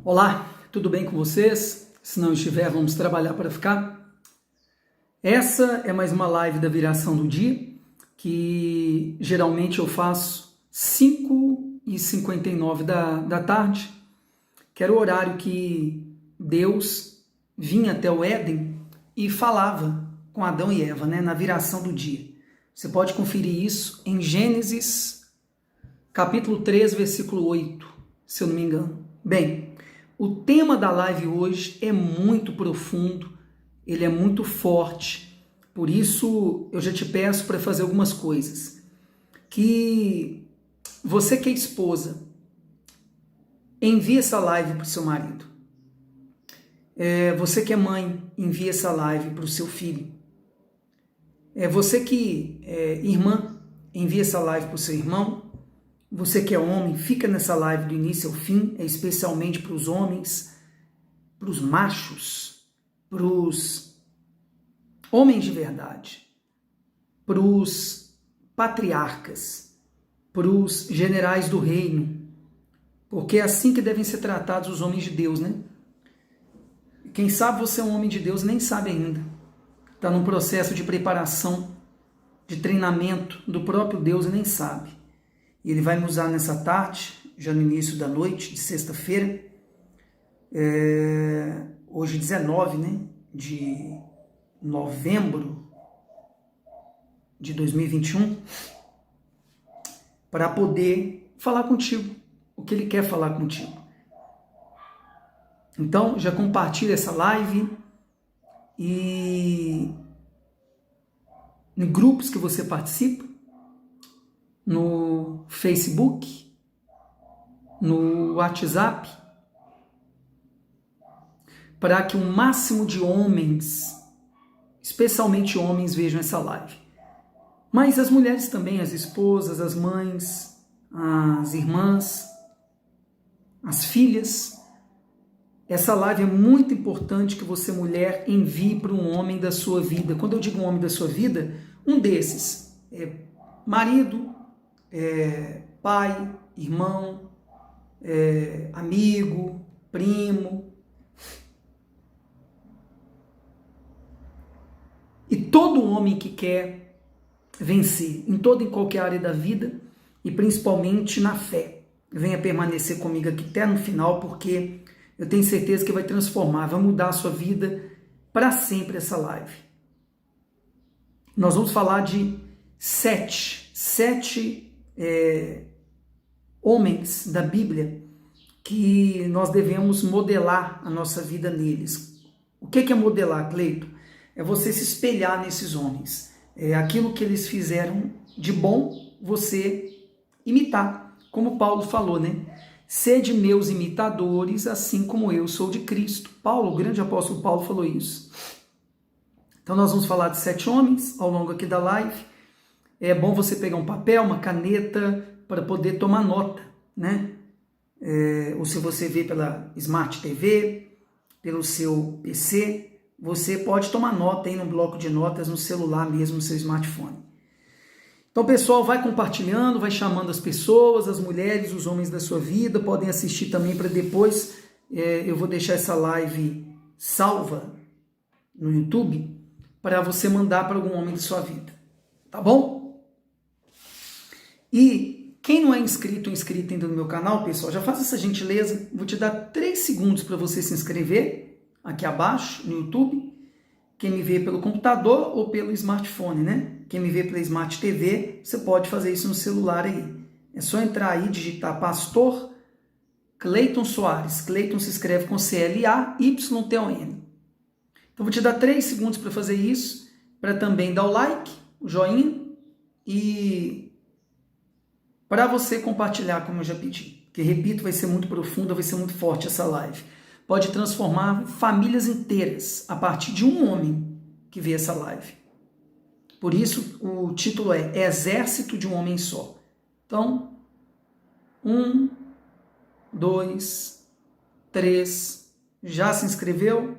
Olá, tudo bem com vocês? Se não estiver, vamos trabalhar para ficar. Essa é mais uma live da viração do dia, que geralmente eu faço 5h59 da tarde, que era o horário que Deus vinha até o Éden e falava com Adão e Eva, na viração do dia. Você pode conferir isso em Gênesis, capítulo 3, versículo 8, se eu não me engano. Bem, o tema da live hoje é muito profundo, ele é muito forte, por isso eu já te peço para fazer algumas coisas. Que você que é esposa, envie essa live para o seu marido. Você que é mãe, envie essa live para o seu filho. Você que é irmã, envie essa live para o seu irmão. Você que é homem, fica nessa live do início ao fim, especialmente para os homens, para os machos, para os homens de verdade, para os patriarcas, para os generais do reino, porque é assim que devem ser tratados os homens de Deus, Quem sabe você é um homem de Deus nem sabe ainda, está num processo de preparação, de treinamento do próprio Deus e nem sabe. E ele vai me usar nessa tarde, já no início da noite, de sexta-feira, hoje 19, de novembro de 2021, para poder falar contigo, o que ele quer falar contigo. Então, já compartilha essa live e em grupos que você participa, no Facebook, no WhatsApp, para que o máximo de homens, especialmente homens, vejam essa live. Mas as mulheres também, as esposas, as mães, as irmãs, as filhas. Essa live é muito importante que você, mulher, envie para um homem da sua vida. Quando eu digo um homem da sua vida, um desses marido, pai, irmão, amigo, primo. E todo homem que quer vencer em toda e qualquer área da vida e principalmente na fé. Venha permanecer comigo aqui até no final, porque eu tenho certeza que vai transformar, vai mudar a sua vida para sempre essa live. Nós vamos falar de sete homens da Bíblia que nós devemos modelar a nossa vida neles. O que é modelar, Cleito? É você se espelhar nesses homens. Aquilo que eles fizeram de bom, você imitar. Como Paulo falou, Sede meus imitadores, assim como eu sou de Cristo. Paulo, o grande apóstolo Paulo, falou isso. Então nós vamos falar de 7 homens ao longo aqui da live. É bom você pegar um papel, uma caneta, para poder tomar nota, ou se você vê pela Smart TV, pelo seu PC, você pode tomar nota aí no bloco de notas, no celular mesmo, no seu smartphone. Então, pessoal, vai compartilhando, vai chamando as pessoas, as mulheres, os homens da sua vida, podem assistir também para depois, eu vou deixar essa live salva no YouTube, para você mandar para algum homem da sua vida, tá bom? E quem não é inscrito ou inscrita ainda no meu canal, pessoal, já faça essa gentileza, vou te dar 3 segundos para você se inscrever, aqui abaixo, no YouTube. Quem me vê pelo computador ou pelo smartphone, Quem me vê pela Smart TV, você pode fazer isso no celular aí. É só entrar aí, digitar Pastor Cleiton Soares. Cleiton se escreve com C-L-A-Y-T-O-N. Então vou te dar 3 segundos para fazer isso, para também dar o like, o joinha e para você compartilhar, como eu já pedi. Que, repito, vai ser muito profunda, vai ser muito forte essa live. Pode transformar famílias inteiras a partir de um homem que vê essa live. Por isso, o título é Exército de um Homem Só. Então, 1, 2, 3, já se inscreveu?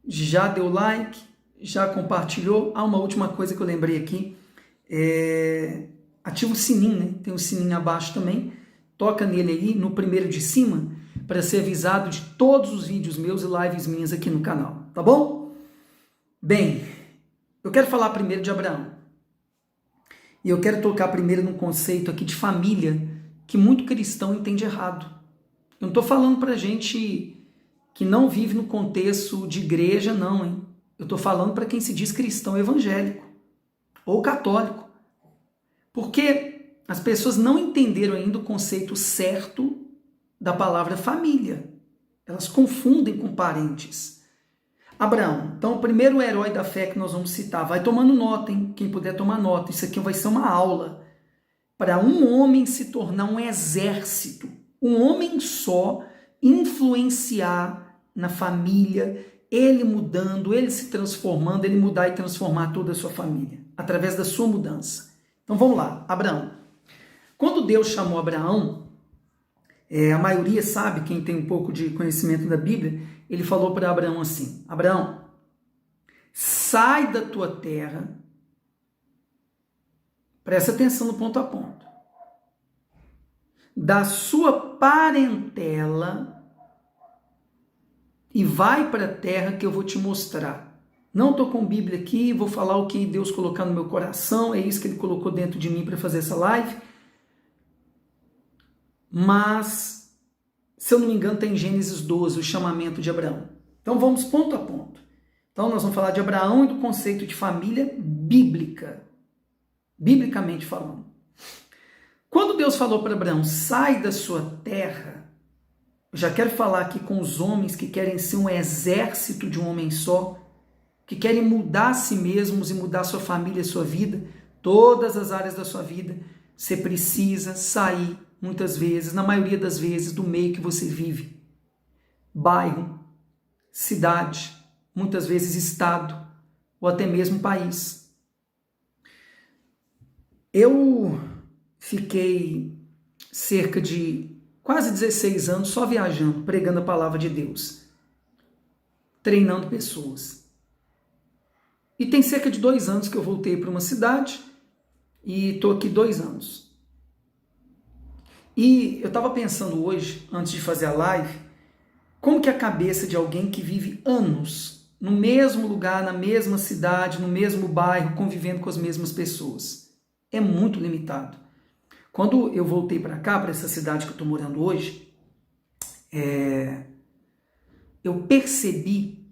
Já deu like? Já compartilhou? Uma última coisa que eu lembrei aqui, ativa o sininho, tem um sininho abaixo também, toca nele aí, no primeiro de cima, para ser avisado de todos os vídeos meus e lives minhas aqui no canal, tá bom? Bem, eu quero falar primeiro de Abraão. E eu quero tocar primeiro num conceito aqui de família que muito cristão entende errado. Eu não estou falando para gente que não vive no contexto de igreja, não, hein? Eu estou falando para quem se diz cristão evangélico ou católico. Porque as pessoas não entenderam ainda o conceito certo da palavra família. Elas confundem com parentes. Abraão, então o primeiro herói da fé que nós vamos citar, vai tomando nota, hein? Quem puder tomar nota, isso aqui vai ser uma aula. Para um homem se tornar um exército, um homem só influenciar na família, ele mudando, ele se transformando, ele mudar e transformar toda a sua família, através da sua mudança. Então vamos lá, Abraão. Quando Deus chamou Abraão, a maioria sabe, quem tem um pouco de conhecimento da Bíblia, ele falou para Abraão assim: Abraão, sai da tua terra, presta atenção no ponto a ponto, da sua parentela e vai para a terra que eu vou te mostrar. Não estou com Bíblia aqui, vou falar o que Deus colocar no meu coração, é isso que Ele colocou dentro de mim para fazer essa live. Mas, se eu não me engano, tem em Gênesis 12 o chamamento de Abraão. Então vamos ponto a ponto. Então nós vamos falar de Abraão e do conceito de família bíblica, biblicamente falando. Quando Deus falou para Abraão, sai da sua terra, eu já quero falar aqui com os homens que querem ser um exército de um homem só, que querem mudar a si mesmos e mudar a sua família, a sua vida, todas as áreas da sua vida. Você precisa sair, muitas vezes, na maioria das vezes, do meio que você vive. Bairro, cidade, muitas vezes estado, ou até mesmo país. Eu fiquei cerca de quase 16 anos só viajando, pregando a palavra de Deus, treinando pessoas. E tem cerca de 2 anos que eu voltei para uma cidade e estou aqui 2 anos. E eu estava pensando hoje, antes de fazer a live, como que a cabeça de alguém que vive anos no mesmo lugar, na mesma cidade, no mesmo bairro, convivendo com as mesmas pessoas, é muito limitado. Quando eu voltei para cá, para essa cidade que eu estou morando hoje, eu percebi,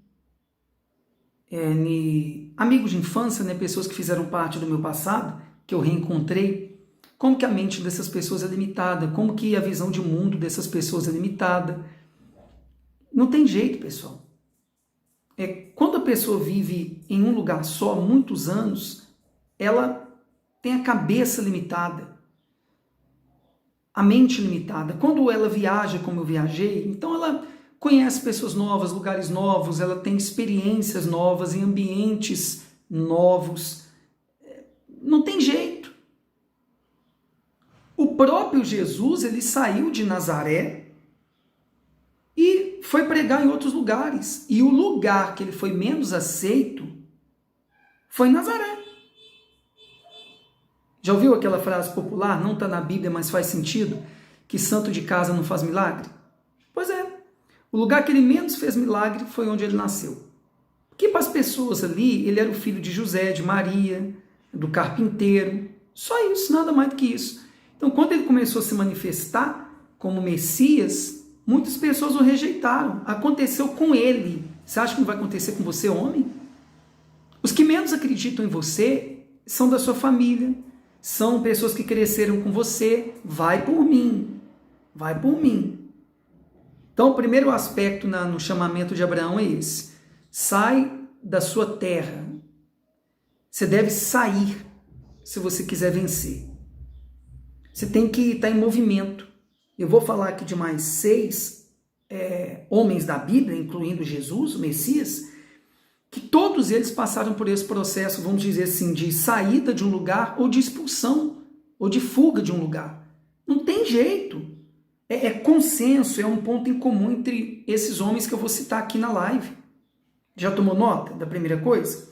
amigos de infância, né, pessoas que fizeram parte do meu passado, que eu reencontrei, como que a mente dessas pessoas é limitada, como que a visão de mundo dessas pessoas é limitada. Não tem jeito, pessoal. Quando a pessoa vive em um lugar só há muitos anos, ela tem a cabeça limitada, a mente limitada. Quando ela viaja como eu viajei, então ela conhece pessoas novas, lugares novos, ela tem experiências novas em ambientes novos. Não tem jeito. O próprio Jesus, ele saiu de Nazaré e foi pregar em outros lugares. E o lugar que ele foi menos aceito foi Nazaré. Já ouviu aquela frase popular, não está na Bíblia, mas faz sentido, que santo de casa não faz milagre? Pois é, o lugar que ele menos fez milagre foi onde ele nasceu. Porque para as pessoas ali, ele era o filho de José, de Maria, do carpinteiro, só isso, nada mais do que isso. Então, quando ele começou a se manifestar como Messias, muitas pessoas o rejeitaram. Aconteceu com ele. Você acha que não vai acontecer com você, homem? Os que menos acreditam em você são da sua família, são pessoas que cresceram com você. Vai por mim, vai por mim. Então, o primeiro aspecto no chamamento de Abraão é esse. Sai da sua terra. Você deve sair se você quiser vencer. Você tem que estar em movimento. Eu vou falar aqui de mais 6 homens da Bíblia, incluindo Jesus, o Messias, que todos eles passaram por esse processo, vamos dizer assim, de saída de um lugar ou de expulsão, ou de fuga de um lugar. Não tem jeito. É consenso, é um ponto em comum entre esses homens que eu vou citar aqui na live. Já tomou nota da primeira coisa?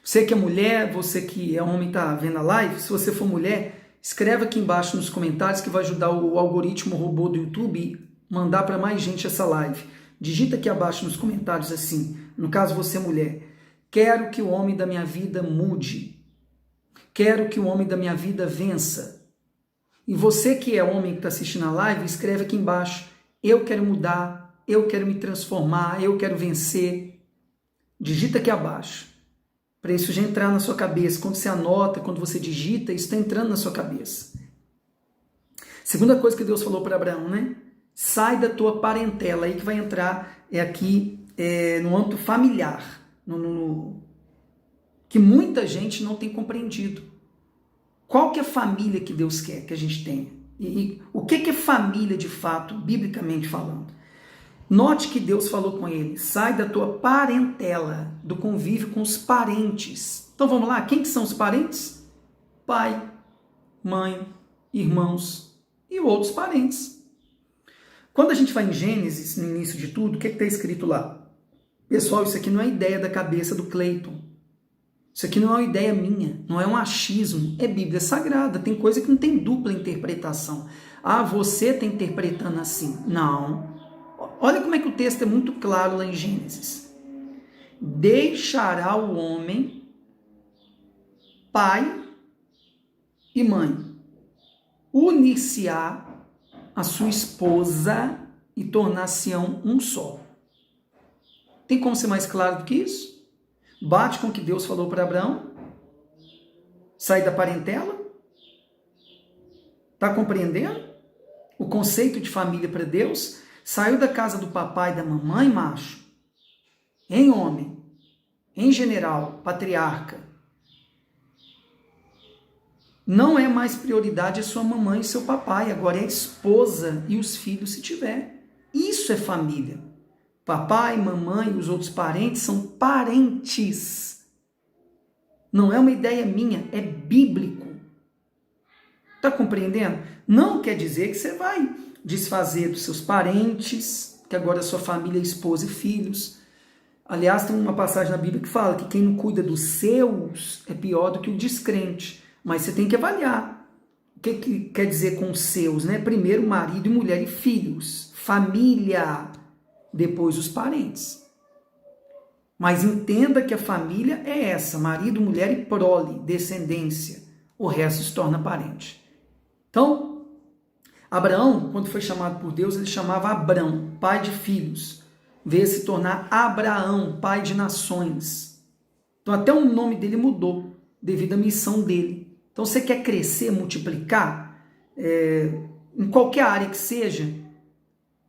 Você que é mulher, você que é homem e está vendo a live, se você for mulher, Escreve aqui embaixo nos comentários que vai ajudar o algoritmo robô do YouTube mandar para mais gente essa live. Digita aqui abaixo nos comentários assim, no caso você mulher, quero que o homem da minha vida mude. Quero que o homem da minha vida vença. E você que é homem que está assistindo a live, escreve aqui embaixo, eu quero mudar, eu quero me transformar, eu quero vencer. Digita aqui abaixo. Para isso já entrar na sua cabeça. Quando você anota, quando você digita, isso está entrando na sua cabeça. Segunda coisa que Deus falou para Abraão, né? Sai da tua parentela. Aí que vai entrar aqui no âmbito familiar. Que muita gente não tem compreendido. Qual que é a família que Deus quer que a gente tenha? E o que é família de fato, biblicamente falando? Note que Deus falou com ele, sai da tua parentela, do convívio com os parentes. Então vamos lá, quem que são os parentes? Pai, mãe, irmãos e outros parentes. Quando a gente vai em Gênesis, no início de tudo, o que está escrito lá? Pessoal, isso aqui não é ideia da cabeça do Cleiton. Isso aqui não é uma ideia minha, não é um achismo, é Bíblia Sagrada. Tem coisa que não tem dupla interpretação. Ah, você está interpretando assim. Não. Olha como é que o texto é muito claro lá em Gênesis. Deixará o homem pai e mãe, unir-se-á a sua esposa e tornar-se-ão um só. Tem como ser mais claro do que isso? Bate com o que Deus falou para Abraão? Sai da parentela? Está compreendendo o conceito de família para Deus? Saiu da casa do papai e da mamãe, macho, em homem, em general, patriarca. Não é mais prioridade a sua mamãe e seu papai, agora é a esposa e os filhos se tiver. Isso é família. Papai, mamãe e os outros parentes são parentes. Não é uma ideia minha, é bíblico. Está compreendendo? Não quer dizer que você vai desfazer dos seus parentes, que agora é sua família, esposa e filhos. Aliás, tem uma passagem na Bíblia que fala que quem não cuida dos seus é pior do que o descrente. Mas você tem que avaliar. O que quer dizer com os seus, né? Primeiro marido e mulher e filhos. Família. Depois os parentes. Mas entenda que a família é essa. Marido, mulher e prole, descendência. O resto se torna parente. Então, Abraão, quando foi chamado por Deus, ele chamava Abrão, pai de filhos. Veio se tornar Abraão, pai de nações. Então até o nome dele mudou, devido à missão dele. Então você quer crescer, multiplicar, em qualquer área que seja,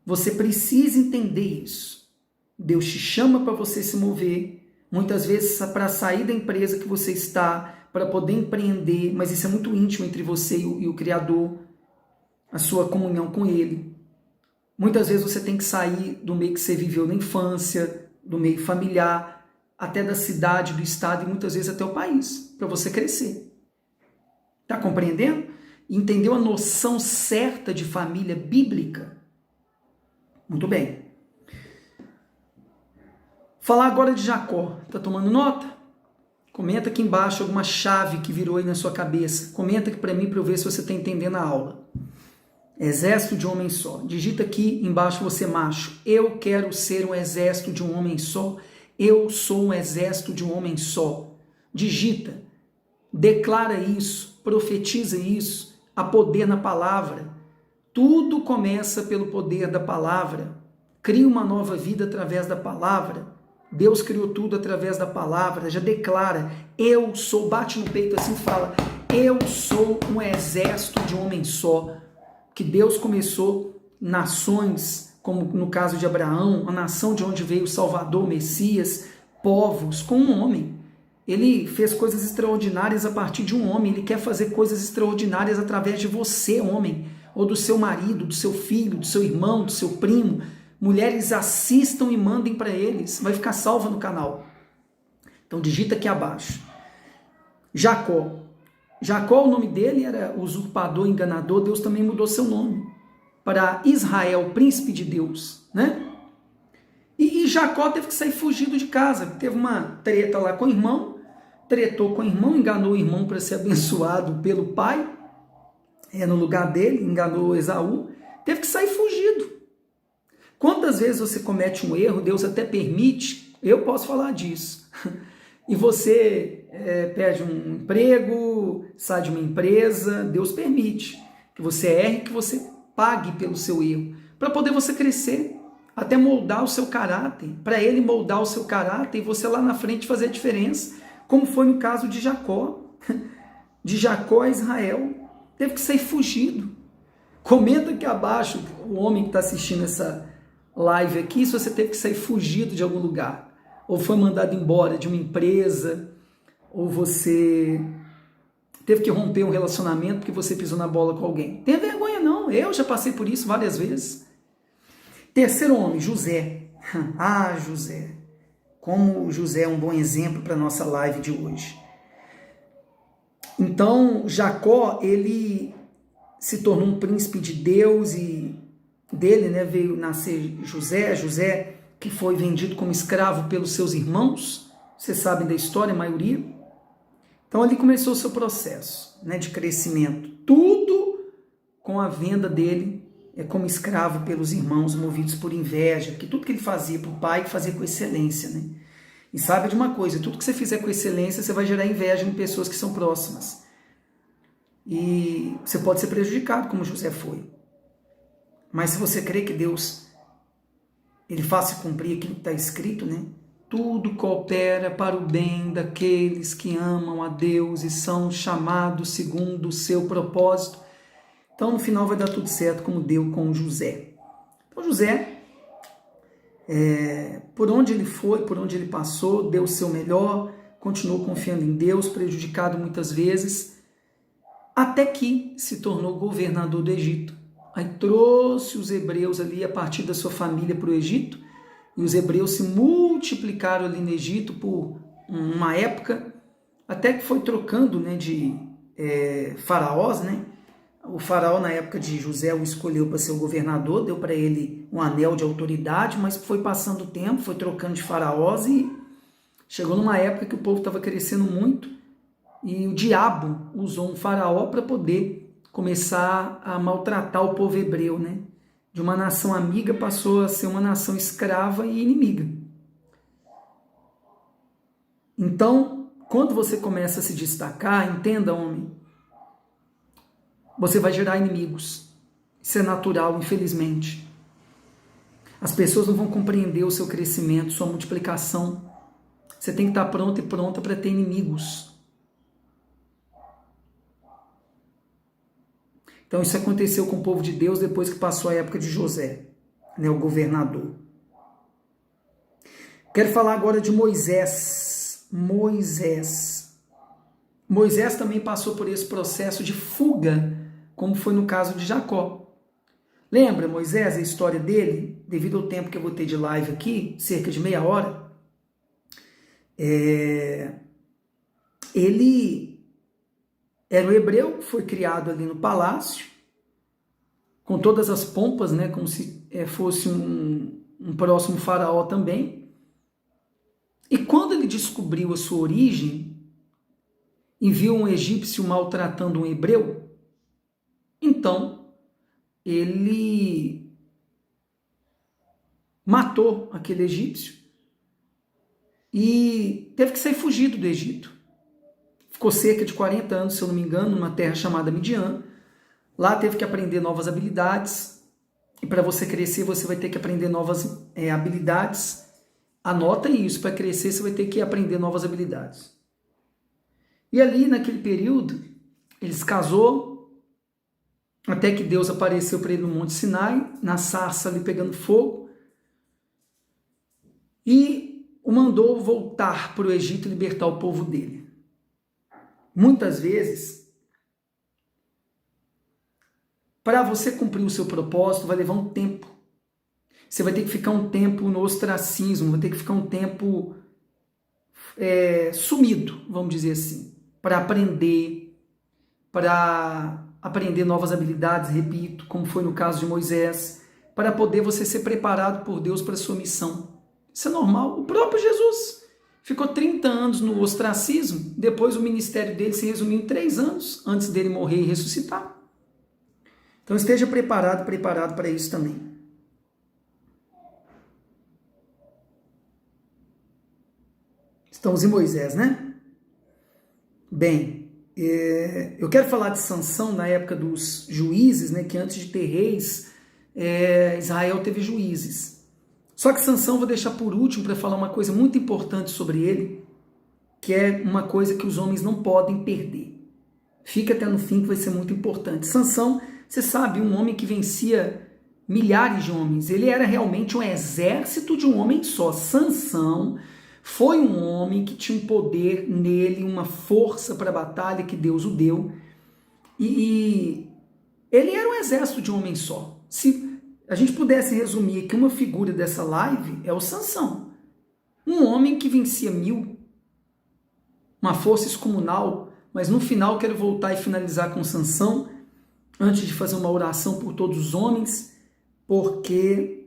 você precisa entender isso. Deus te chama para você se mover, muitas vezes para sair da empresa que você está, para poder empreender, mas isso é muito íntimo entre você e o Criador, a sua comunhão com Ele. Muitas vezes você tem que sair do meio que você viveu na infância, do meio familiar, até da cidade, do estado e muitas vezes até o país, para você crescer. Está compreendendo? Entendeu a noção certa de família bíblica? Muito bem. Falar agora de Jacó. Está tomando nota? Comenta aqui embaixo alguma chave que virou aí na sua cabeça. Comenta aqui para mim para eu ver se você está entendendo a aula. Exército de um homem só. Digita aqui embaixo você macho. Eu quero ser um exército de um homem só. Eu sou um exército de um homem só. Digita. Declara isso. Profetiza isso. Há poder na palavra. Tudo começa pelo poder da palavra. Cria uma nova vida através da palavra. Deus criou tudo através da palavra. Já declara. Eu sou. Bate no peito assim e fala. Eu sou um exército de um homem só. Que Deus começou nações, como no caso de Abraão, a nação de onde veio o Salvador, o Messias, povos, com um homem. Ele fez coisas extraordinárias a partir de um homem. Ele quer fazer coisas extraordinárias através de você, homem, ou do seu marido, do seu filho, do seu irmão, do seu primo. Mulheres, assistam e mandem para eles. Vai ficar salva no canal. Então digita aqui abaixo. Jacó. Jacó, o nome dele era usurpador, enganador. Deus também mudou seu nome para Israel, príncipe de Deus, né? E Jacó teve que sair fugido de casa. Teve uma treta lá com o irmão, tretou com o irmão, enganou o irmão para ser abençoado pelo pai. no lugar dele, enganou Esaú, teve que sair fugido. Quantas vezes você comete um erro, Deus até permite, eu posso falar disso, e você perde um emprego, sai de uma empresa, Deus permite que você erre, que você pague pelo seu erro, para poder você crescer, até moldar o seu caráter, para ele moldar o seu caráter e você lá na frente fazer a diferença, como foi no caso de Jacó. De Jacó a Israel, teve que sair fugido. Comenta aqui abaixo, o homem que está assistindo essa live aqui, se você teve que sair fugido de algum lugar, ou foi mandado embora de uma empresa, ou você teve que romper um relacionamento porque você pisou na bola com alguém. Tenha vergonha não, eu já passei por isso várias vezes. Terceiro homem, José. Ah, José. Como José é um bom exemplo para a nossa live de hoje. Então, Jacó, ele se tornou um príncipe de Deus e dele, veio nascer José que foi vendido como escravo pelos seus irmãos, vocês sabem da história, a maioria. Então, ali começou o seu processo, de crescimento. Tudo com a venda dele como escravo pelos irmãos, movidos por inveja, porque tudo que ele fazia para o pai, ele fazia com excelência, E sabe de uma coisa, tudo que você fizer com excelência, você vai gerar inveja em pessoas que são próximas. E você pode ser prejudicado, como José foi. Mas se você crê que Deus, ele faça cumprir aquilo que está escrito, tudo coopera para o bem daqueles que amam a Deus e são chamados segundo o seu propósito. Então, no final vai dar tudo certo, como deu com José. Então, José, por onde ele foi, por onde ele passou, deu o seu melhor, continuou confiando em Deus, prejudicado muitas vezes, até que se tornou governador do Egito. Aí trouxe os hebreus ali a partir da sua família para o Egito, e os hebreus se multiplicaram ali no Egito por uma época, até que foi trocando de faraós, O faraó, na época de José, o escolheu para ser o governador, deu para ele um anel de autoridade, mas foi passando o tempo, foi trocando de faraós e chegou numa época que o povo estava crescendo muito e o diabo usou um faraó para poder começar a maltratar o povo hebreu, De uma nação amiga passou a ser uma nação escrava e inimiga. Então, quando você começa a se destacar, entenda, homem, você vai gerar inimigos. Isso é natural, infelizmente. As pessoas não vão compreender o seu crescimento, sua multiplicação. Você tem que estar pronto e pronta para ter inimigos. Então isso aconteceu com o povo de Deus depois que passou a época de José, o governador. Quero falar agora de Moisés. Moisés também passou por esse processo de fuga, como foi no caso de Jacó. Lembra, Moisés, a história dele? Devido ao tempo que eu vou ter de live aqui, cerca de meia hora, ele era um hebreu, foi criado ali no palácio, com todas as pompas, como se fosse um próximo faraó também. E quando ele descobriu a sua origem e viu um egípcio maltratando um hebreu, então ele matou aquele egípcio e teve que sair fugido do Egito. Ficou cerca de 40 anos, se eu não me engano, numa terra chamada Midian. Lá teve que aprender novas habilidades. E para você crescer, você vai ter que aprender novas habilidades. Anota isso, para crescer você vai ter que aprender novas habilidades. E ali, naquele período, ele se casou, até que Deus apareceu para ele no Monte Sinai, na sarça ali pegando fogo, e o mandou voltar para o Egito e libertar o povo dele. Muitas vezes, para você cumprir o seu propósito, vai levar um tempo. Você vai ter que ficar um tempo no ostracismo, vai ter que ficar um tempo sumido, vamos dizer assim, para aprender novas habilidades, repito, como foi no caso de Moisés, para poder você ser preparado por Deus para a sua missão. Isso é normal. O próprio Jesus ficou 30 anos no ostracismo, depois o ministério dele se resumiu em 3 anos, antes dele morrer e ressuscitar. Então esteja preparado para isso também. Estamos em Moisés, né? Bem, eu quero falar de Sansão na época dos juízes, né? Que antes de ter reis, Israel teve juízes. Só que Sansão vou deixar por último para falar uma coisa muito importante sobre ele, que é uma coisa que os homens não podem perder. Fica até no fim que vai ser muito importante. Sansão, você sabe, um homem que vencia milhares de homens. Ele era realmente um exército de um homem só. Sansão foi um homem que tinha um poder nele, uma força para a batalha que Deus o deu. E ele era um exército de um homem só. Se a gente pudesse resumir que uma figura dessa live é o Sansão. Um homem que vencia 1000, uma força excomunal, mas no final quero voltar e finalizar com Sansão, antes de fazer uma oração por todos os homens, porque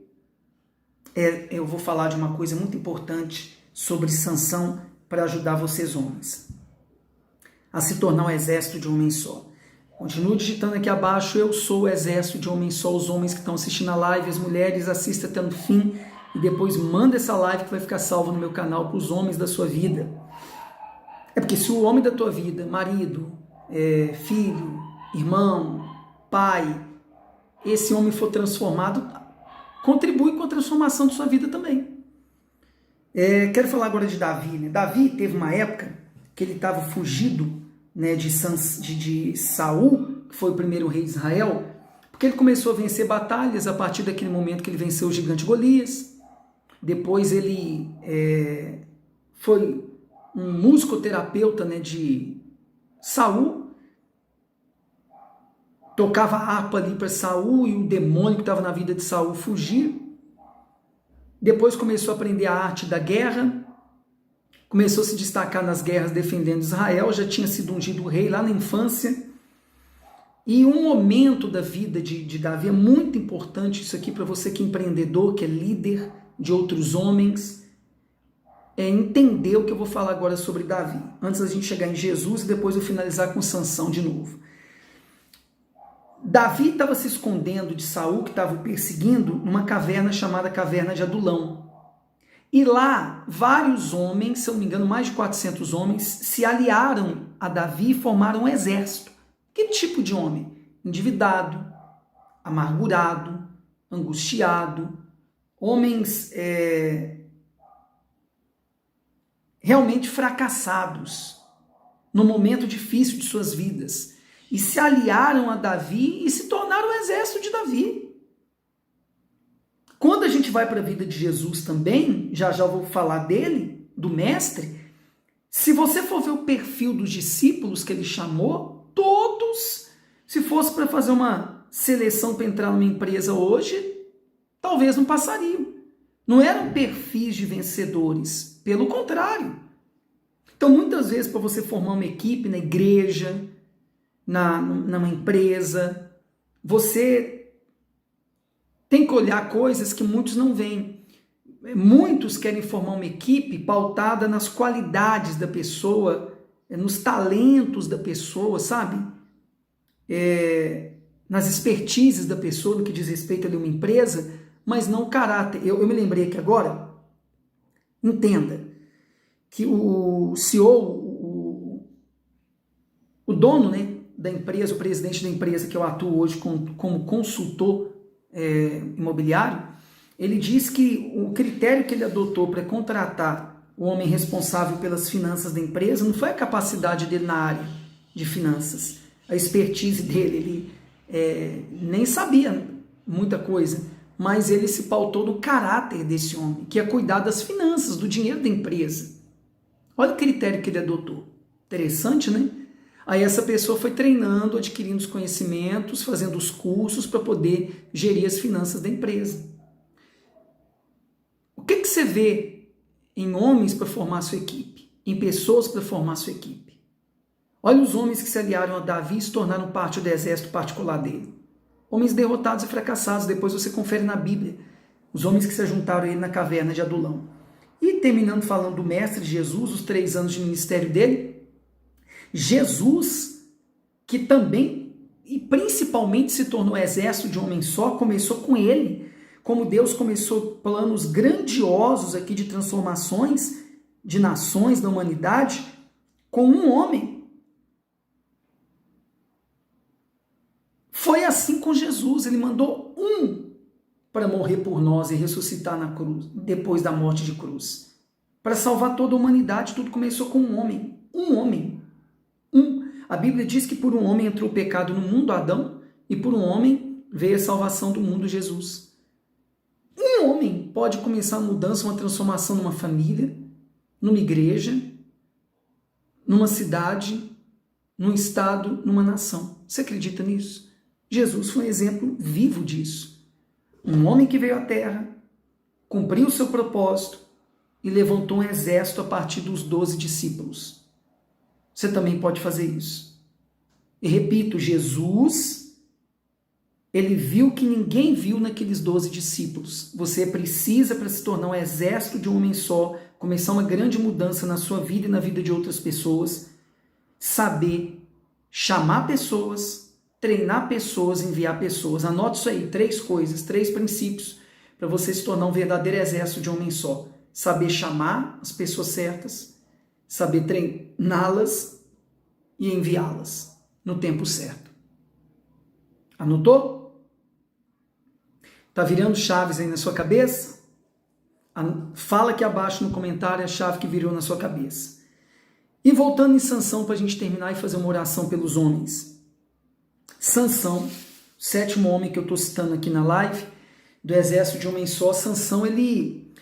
eu vou falar de uma coisa muito importante sobre Sansão para ajudar vocês homens a se tornar um exército de um homem só. Continue digitando aqui abaixo, eu sou o exército de um homem só. Os homens que estão assistindo a live, as mulheres, assista até no fim e depois manda essa live que vai ficar salva no meu canal para os homens da sua vida. É porque se o homem da tua vida, marido, filho, irmão, pai, esse homem for transformado, contribui com a transformação de sua vida também. Quero falar agora de Davi. Né? Davi teve uma época que ele estava fugido, né, de Saul, que foi o primeiro rei de Israel, porque ele começou a vencer batalhas a partir daquele momento que ele venceu o gigante Golias. Depois ele foi um musicoterapeuta, né, de Saul, tocava harpa ali para Saul e o demônio que estava na vida de Saul fugir. Depois começou a aprender a arte da guerra, começou a se destacar nas guerras defendendo Israel, já tinha sido ungido rei lá na infância. E um momento da vida de Davi é muito importante, isso aqui para você que é empreendedor, que é líder de outros homens, entender o que eu vou falar agora sobre Davi. Antes da gente chegar em Jesus e depois eu finalizar com Sansão de novo. Davi estava se escondendo de Saul, que estava o perseguindo, numa caverna chamada Caverna de Adulão. E lá, vários homens, se eu não me engano, mais de 400 homens, se aliaram a Davi e formaram um exército. Que tipo de homem? Endividado, amargurado, angustiado, homens realmente fracassados no momento difícil de suas vidas. E se aliaram a Davi e se tornaram o exército de Davi. Quando a gente vai para a vida de Jesus também, já vou falar dele, do mestre, se você for ver o perfil dos discípulos que ele chamou, todos, se fosse para fazer uma seleção para entrar numa empresa hoje, talvez não passariam. Não eram perfis de vencedores, pelo contrário. Então, muitas vezes, para você formar uma equipe na igreja, numa empresa, você tem que olhar coisas que muitos não veem. Muitos querem formar uma equipe pautada nas qualidades da pessoa, nos talentos da pessoa, sabe? Nas expertises da pessoa, no que diz respeito a uma empresa, mas não o caráter. Eu me lembrei aqui agora, entenda, que o CEO, o dono, né, da empresa, o presidente da empresa que eu atuo hoje como consultor imobiliário, ele diz que o critério que ele adotou para contratar o homem responsável pelas finanças da empresa não foi a capacidade dele na área de finanças, a expertise dele, ele nem sabia muita coisa, mas ele se pautou no caráter desse homem, que é cuidar das finanças, do dinheiro da empresa. Olha o critério que ele adotou. Interessante, né? Aí essa pessoa foi treinando, adquirindo os conhecimentos, fazendo os cursos para poder gerir as finanças da empresa. O que você vê em homens para formar sua equipe? Em pessoas para formar sua equipe? Olha os homens que se aliaram a Davi e se tornaram parte do exército particular dele. Homens derrotados e fracassados, depois você confere na Bíblia. Os homens que se juntaram a ele na caverna de Adulão. E terminando falando do mestre Jesus, os 3 anos de ministério dele, Jesus, que também, e principalmente se tornou exército de um homem só, começou com ele. Como Deus começou planos grandiosos aqui de transformações de nações, da humanidade, com um homem. Foi assim com Jesus, ele mandou um para morrer por nós e ressuscitar na cruz, depois da morte de cruz. Para salvar toda a humanidade, tudo começou com um homem. Um homem. A Bíblia diz que por um homem entrou o pecado no mundo, Adão, e por um homem veio a salvação do mundo, Jesus. Um homem pode começar uma mudança, uma transformação numa família, numa igreja, numa cidade, num estado, numa nação. Você acredita nisso? Jesus foi um exemplo vivo disso. Um homem que veio à Terra, cumpriu o seu propósito e levantou um exército a partir dos 12 discípulos. Você também pode fazer isso. E repito, Jesus, ele viu que ninguém viu naqueles 12 discípulos. Você precisa, para se tornar um exército de um homem só, começar uma grande mudança na sua vida e na vida de outras pessoas, saber chamar pessoas, treinar pessoas, enviar pessoas. Anote isso aí, 3 coisas, 3 princípios para você se tornar um verdadeiro exército de um homem só. Saber chamar as pessoas certas, saber treiná-las e enviá-las no tempo certo. Anotou? Tá virando chaves aí na sua cabeça? Fala aqui abaixo no comentário a chave que virou na sua cabeça. E voltando em Sansão para a gente terminar e fazer uma oração pelos homens. Sansão, 7º homem que eu estou citando aqui na live, do exército de um homem só. Sansão, ele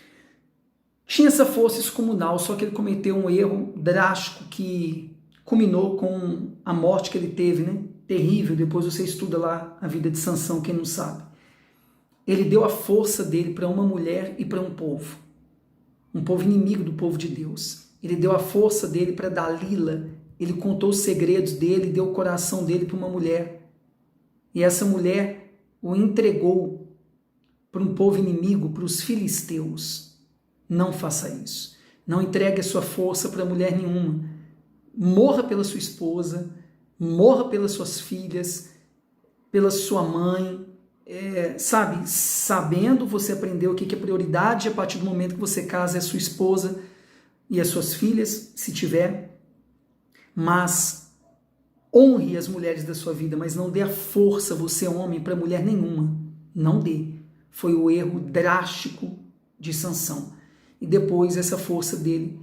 tinha essa força excomunal, só que ele cometeu um erro drástico que culminou com a morte que ele teve, né? Terrível. Depois você estuda lá a vida de Sansão, quem não sabe. Ele deu a força dele para uma mulher e para um povo inimigo do povo de Deus. Ele deu a força dele para Dalila, ele contou os segredos dele, deu o coração dele para uma mulher. E essa mulher o entregou para um povo inimigo, para os filisteus. Não faça isso. Não entregue a sua força para mulher nenhuma. Morra pela sua esposa, morra pelas suas filhas, pela sua mãe. Sabendo, você aprendeu o que é prioridade a partir do momento que você casa, é a sua esposa e as suas filhas, se tiver. Mas honre as mulheres da sua vida, mas não dê a força, você homem, para mulher nenhuma. Não dê. Foi o erro drástico de Sansão. E depois essa força dele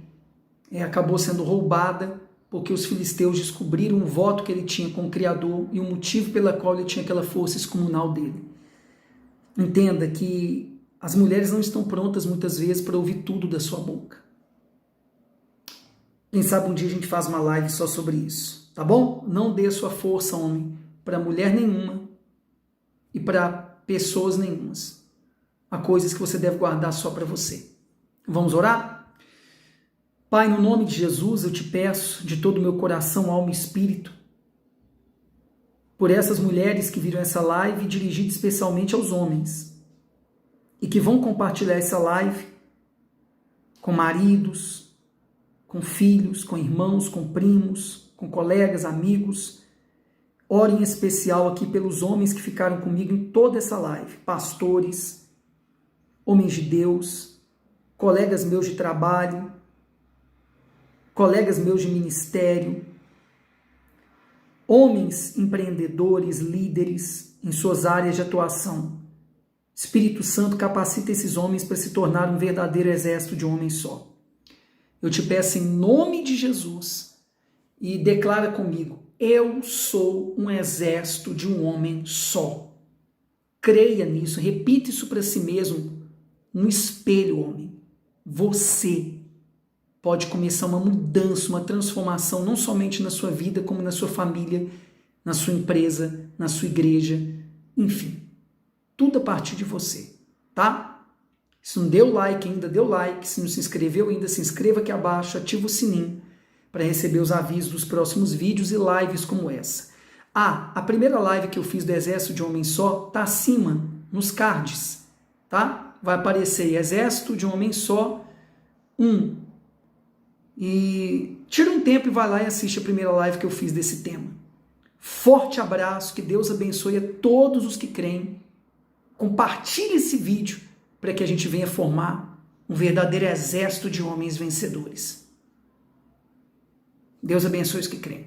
acabou sendo roubada, porque os filisteus descobriram o voto que ele tinha com o Criador e o motivo pela qual ele tinha aquela força excomunal dele. Entenda que as mulheres não estão prontas muitas vezes para ouvir tudo da sua boca. Quem sabe um dia a gente faz uma live só sobre isso, tá bom? Não dê a sua força, homem, para mulher nenhuma e para pessoas nenhumas. Há coisas que você deve guardar só para você. Vamos orar? Pai, no nome de Jesus, eu te peço de todo o meu coração, alma e espírito, por essas mulheres que viram essa live, dirigida especialmente aos homens, e que vão compartilhar essa live com maridos, com filhos, com irmãos, com primos, com colegas, amigos. Ore em especial aqui pelos homens que ficaram comigo em toda essa live, pastores, homens de Deus, colegas meus de trabalho, colegas meus de ministério, homens empreendedores, líderes em suas áreas de atuação. Espírito Santo, capacita esses homens para se tornar um verdadeiro exército de um homem só. Eu te peço em nome de Jesus e declara comigo: eu sou um exército de um homem só. Creia nisso, repita isso para si mesmo no espelho, homem. Você pode começar uma mudança, uma transformação, não somente na sua vida, como na sua família, na sua empresa, na sua igreja, enfim, tudo a partir de você, tá? Se não deu like ainda, dê o like. Se não se inscreveu ainda, se inscreva aqui abaixo, ativa o sininho para receber os avisos dos próximos vídeos e lives como essa. A primeira live que eu fiz do Exército de Homem Só tá acima, nos cards, tá? Vai aparecer aí, Exército de um Homem Só 1. E tira um tempo e vai lá e assiste a primeira live que eu fiz desse tema. Forte abraço, que Deus abençoe a todos os que creem. Compartilhe esse vídeo para que a gente venha formar um verdadeiro exército de homens vencedores. Deus abençoe os que creem.